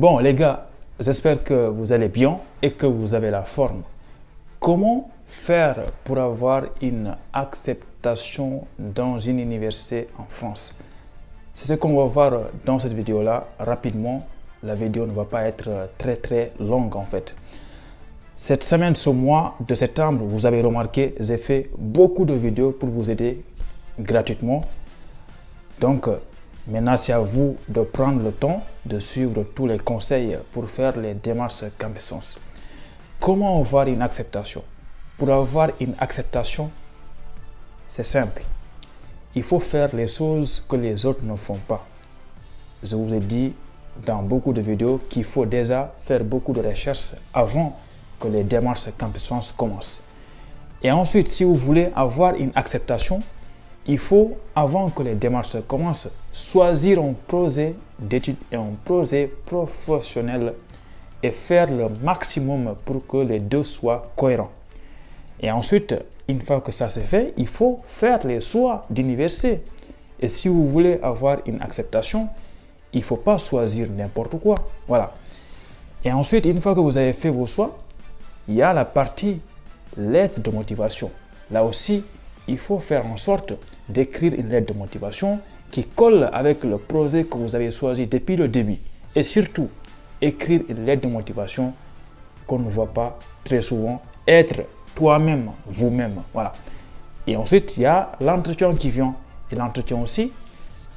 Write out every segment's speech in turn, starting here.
Bon les gars, j'espère que vous allez bien et que vous avez la forme. Comment faire pour avoir une acceptation dans une université en France? C'est ce qu'on va voir dans cette vidéo-là rapidement. La vidéo ne va pas être très longue en fait. Cette semaine, ce mois de septembre, vous avez remarqué, j'ai fait beaucoup de vidéos pour vous aider gratuitement. Donc, maintenant, c'est à vous de prendre le temps de suivre tous les conseils pour faire les démarches Campus France. Comment avoir une acceptation? Pour avoir une acceptation, c'est simple. Il faut faire les choses que les autres ne font pas. Je vous ai dit dans beaucoup de vidéos qu'il faut déjà faire beaucoup de recherches avant que les démarches Campus France commencent. Et ensuite, si vous voulez avoir une acceptation, il faut, avant que les démarches commencent, choisir un projet d'études et un projet professionnel et faire le maximum pour que les deux soient cohérents. Et ensuite, une fois que ça c'est fait, il faut faire les choix d'université. Et si vous voulez avoir une acceptation, il ne faut pas choisir n'importe quoi. Voilà. Et ensuite, une fois que vous avez fait vos choix, il y a la partie lettre de motivation. Là aussi, il faut faire en sorte d'écrire une lettre de motivation qui colle avec le projet que vous avez choisi depuis le début. Et surtout, écrire une lettre de motivation qu'on ne voit pas très souvent, être toi-même, vous-même. Voilà. Et ensuite, il y a l'entretien qui vient. Et l'entretien aussi,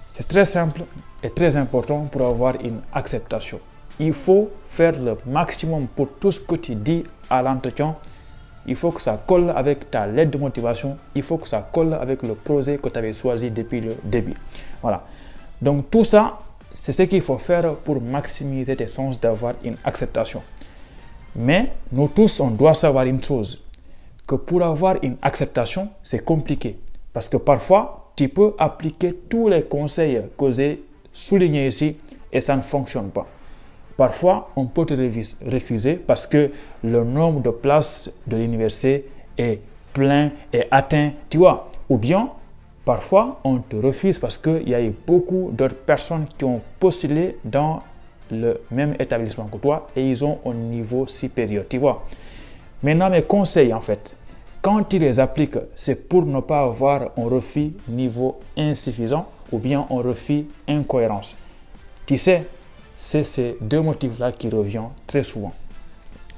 c'est très simple et très important pour avoir une acceptation. Il faut faire le maximum pour tout ce que tu dis à l'entretien. Il faut que ça colle avec ta lettre de motivation. Il faut que ça colle avec le projet que tu avais choisi depuis le début. Voilà. Donc tout ça, c'est ce qu'il faut faire pour maximiser tes chances d'avoir une acceptation. Mais nous tous, on doit savoir une chose, que pour avoir une acceptation, c'est compliqué. Parce que parfois, tu peux appliquer tous les conseils que j'ai soulignés ici et ça ne fonctionne pas. Parfois, on peut te refuser parce que le nombre de places de l'université est plein et atteint, tu vois. Ou bien, parfois, on te refuse parce qu'il y a eu beaucoup d'autres personnes qui ont postulé dans le même établissement que toi et ils ont un niveau supérieur, tu vois. Maintenant, mes conseils, en fait, quand tu les appliques, c'est pour ne pas avoir un refus niveau insuffisant ou bien un refus incohérence. Tu sais, c'est ces deux motifs-là qui reviennent très souvent.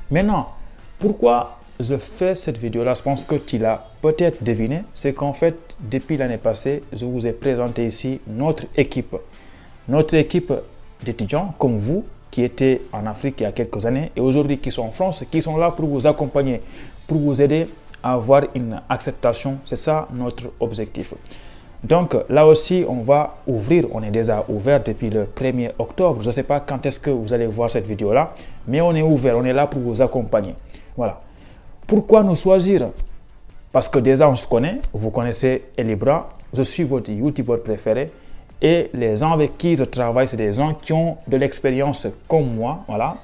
Maintenant, pourquoi je fais cette vidéo-là? Je pense que tu l'as peut-être deviné. C'est qu'en fait, depuis l'année passée, je vous ai présenté ici notre équipe. Notre équipe d'étudiants comme vous, qui étaient en Afrique il y a quelques années et aujourd'hui qui sont en France, qui sont là pour vous accompagner, pour vous aider à avoir une acceptation. C'est ça notre objectif. Donc là aussi, on va ouvrir, on est déjà ouvert depuis le 1er octobre. Je ne sais pas quand est-ce que vous allez voir cette vidéo-là, mais on est ouvert, on est là pour vous accompagner. Voilà. Pourquoi nous choisir? Parce que déjà, on se connaît, vous connaissez Elibra, je suis votre youtubeur préféré et les gens avec qui je travaille, c'est des gens qui ont de l'expérience comme moi. Voilà.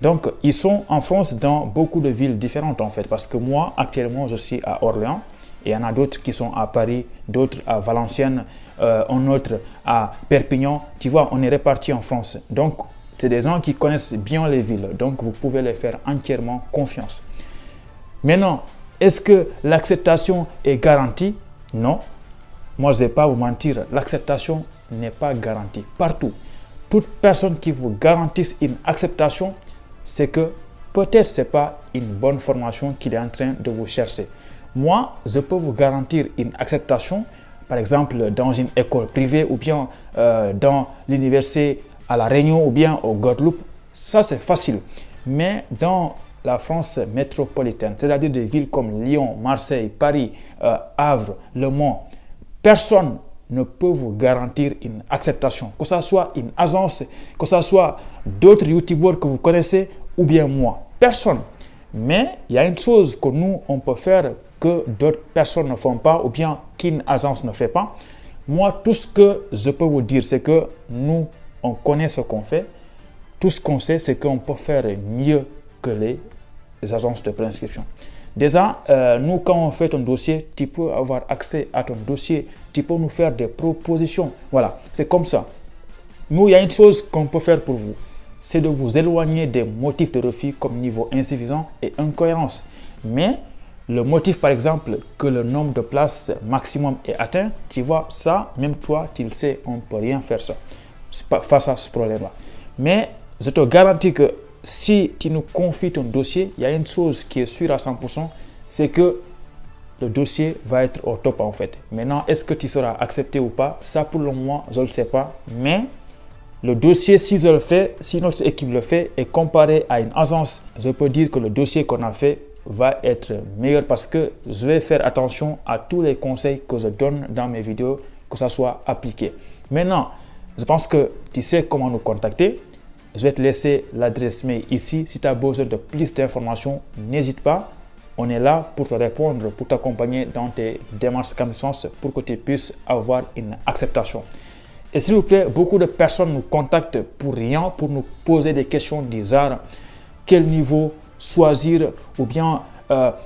Donc, ils sont en France dans beaucoup de villes différentes en fait, parce que moi, actuellement, je suis à Orléans. Et il y en a d'autres qui sont à Paris, d'autres à Valenciennes, un autre à Perpignan. Tu vois, on est répartis en France. Donc, c'est des gens qui connaissent bien les villes. Donc, vous pouvez les faire entièrement confiance. Maintenant, est-ce que l'acceptation est garantie? Non. Moi, je ne vais pas vous mentir. L'acceptation n'est pas garantie partout. Toute personne qui vous garantisse une acceptation, c'est que peut-être ce n'est pas une bonne formation qu'il est en train de vous chercher. Moi, je peux vous garantir une acceptation, par exemple, dans une école privée ou bien dans l'université à La Réunion ou bien au Guadeloupe. Ça, c'est facile. Mais dans la France métropolitaine, c'est-à-dire des villes comme Lyon, Marseille, Paris, Havre, Le Mans, personne ne peut vous garantir une acceptation. Que ce soit une agence, que ce soit d'autres youtubeurs que vous connaissez ou bien moi. Personne. Mais il y a une chose que nous, on peut faire que d'autres personnes ne font pas ou bien qu'une agence ne fait pas. Moi, tout ce que je peux vous dire, c'est que nous, on connaît ce qu'on fait. Tout ce qu'on sait, c'est qu'on peut faire mieux que les agences de préinscription. Déjà, nous, quand on fait ton dossier, tu peux avoir accès à ton dossier. Tu peux nous faire des propositions. Voilà, c'est comme ça. Nous, il y a une chose qu'on peut faire pour vous. c'est de vous éloigner des motifs de refus comme niveau insuffisant et incohérence. Mais le motif, par exemple, que le nombre de places maximum est atteint, tu vois, ça, même toi, tu le sais, on ne peut rien faire ça face à ce problème-là. Mais je te garantis que si tu nous confies ton dossier, il y a une chose qui est sûre à 100%, c'est que le dossier va être au top en fait. Maintenant, est-ce que tu seras accepté ou pas? Ça, pour le moment, je ne le sais pas. Mais le dossier, si je le fais, si notre équipe le fait et comparé à une agence, je peux dire que le dossier qu'on a fait va être meilleur parce que je vais faire attention à tous les conseils que je donne dans mes vidéos, que ça soit appliqué. Maintenant, je pense que tu sais comment nous contacter. Je vais te laisser l'adresse mail ici. Si tu as besoin de plus d'informations, n'hésite pas. On est là pour te répondre, pour t'accompagner dans tes démarches CAMLICENCE pour que tu puisses avoir une acceptation. Et s'il vous plaît, beaucoup de personnes nous contactent pour rien, pour nous poser des questions du genre quel niveau choisir ou bien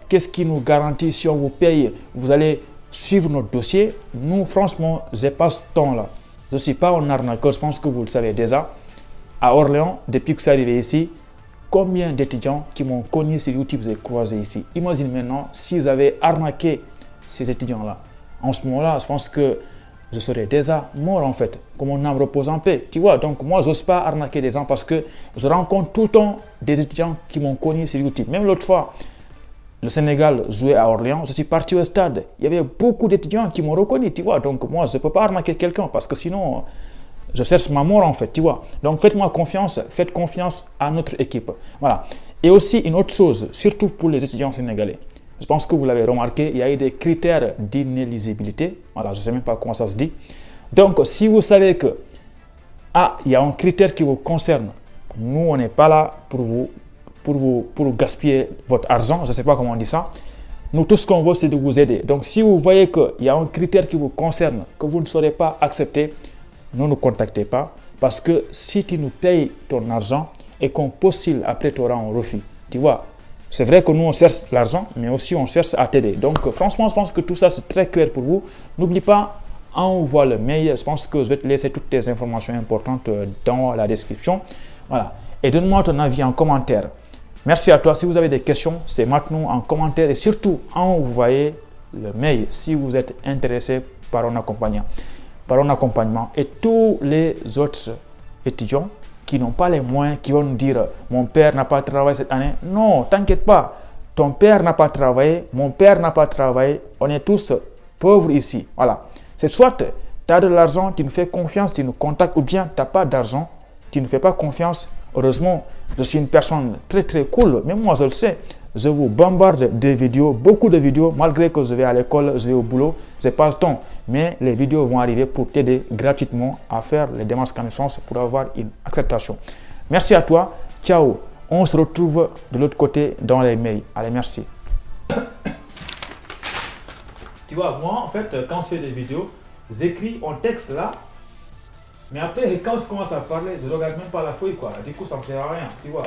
qu'est-ce qui nous garantit si on vous paye, vous allez suivre notre dossier. Nous, franchement, je n'ai pas ce temps-là. Je ne suis pas un arnaqueur, je pense que vous le savez déjà. À Orléans, depuis que c'est arrivé ici, combien d'étudiants qui m'ont connu sur YouTube j'ai croisé ici. Imagine maintenant s'ils avaient arnaqué ces étudiants-là. En ce moment-là, je pense que je serais déjà mort en fait, que mon âme repose en paix. Tu vois, donc moi, je n'ose pas arnaquer des gens parce que je rencontre tout le temps des étudiants qui m'ont connu sur YouTube. Même l'autre fois, le Sénégal jouait à Orléans, je suis parti au stade. Il y avait beaucoup d'étudiants qui m'ont reconnu, tu vois. Donc moi, je ne peux pas arnaquer quelqu'un parce que sinon, je cherche ma mort en fait, tu vois. Donc faites-moi confiance, faites confiance à notre équipe. Voilà. Et aussi une autre chose, surtout pour les étudiants sénégalais. Je pense que vous l'avez remarqué, il y a eu des critères d'inéligibilité. Voilà, je ne sais même pas comment ça se dit. Donc si vous savez que il y a un critère qui vous concerne, nous on n'est pas là pour gaspiller votre argent. Je ne sais pas comment on dit ça. Nous, tout ce qu'on veut, c'est de vous aider. Donc si vous voyez qu'il y a un critère qui vous concerne, que vous ne saurez pas accepter, ne nous contactez pas parce que si tu nous payes ton argent et qu'on postule après, tu auras un refus. Tu vois, c'est vrai que nous, on cherche l'argent, mais aussi on cherche à t'aider. Donc, franchement, je pense que tout ça, c'est très clair pour vous. N'oublie pas, envoie le mail. Je pense que je vais te laisser toutes les informations importantes dans la description. Voilà. Et donne-moi ton avis en commentaire. Merci à toi. Si vous avez des questions, c'est maintenant en commentaire et surtout, envoyez le mail si vous êtes intéressé par un accompagnant. Et tous les autres étudiants qui n'ont pas les moyens, qui vont nous dire mon père n'a pas travaillé cette année. Non, t'inquiète pas, ton père n'a pas travaillé, mon père n'a pas travaillé, on est tous pauvres ici. Voilà, c'est soit tu as de l'argent, tu nous fais confiance, tu nous contactes, ou bien tu n'as pas d'argent, tu ne fais pas confiance. Heureusement, je suis une personne très très cool, même moi je le sais. Je vous bombarde des vidéos, beaucoup de vidéos, malgré que je vais à l'école, je vais au boulot, je n'ai pas le temps. Mais les vidéos vont arriver pour t'aider gratuitement à faire les démarches CAMLICENCE pour avoir une acceptation. Merci à toi. Ciao. On se retrouve de l'autre côté dans les mails. Allez, merci. Tu vois, moi, en fait, quand je fais des vidéos, j'écris un texte là. Mais après, quand je commence à parler, je ne regarde même pas la feuille, quoi. Du coup, ça ne me sert à rien, tu vois.